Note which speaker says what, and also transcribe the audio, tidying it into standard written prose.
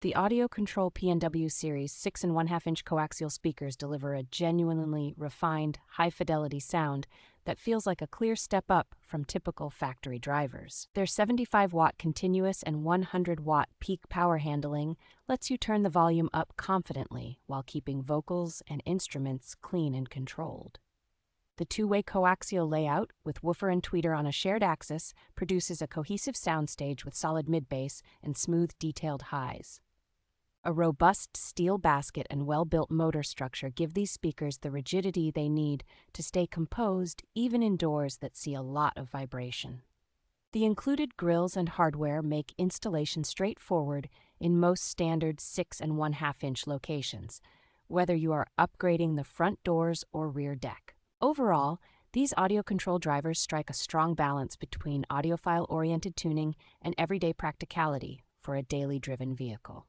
Speaker 1: The AudioControl PNW Series 6 1/2-inch coaxial speakers deliver a genuinely refined, high-fidelity sound that feels like a clear step up from typical factory drivers. Their 75-watt continuous and 100-watt peak power handling lets you turn the volume up confidently while keeping vocals and instruments clean and controlled. The two-way coaxial layout, with woofer and tweeter on a shared axis, produces a cohesive soundstage with solid mid-bass and smooth, detailed highs. A robust steel basket and well-built motor structure give these speakers the rigidity they need to stay composed even indoors that see a lot of vibration. The included grills and hardware make installation straightforward in most standard 6 1/2-inch locations, whether you are upgrading the front doors or rear deck. Overall, these audio control drivers strike a strong balance between audiophile-oriented tuning and everyday practicality for a daily driven vehicle.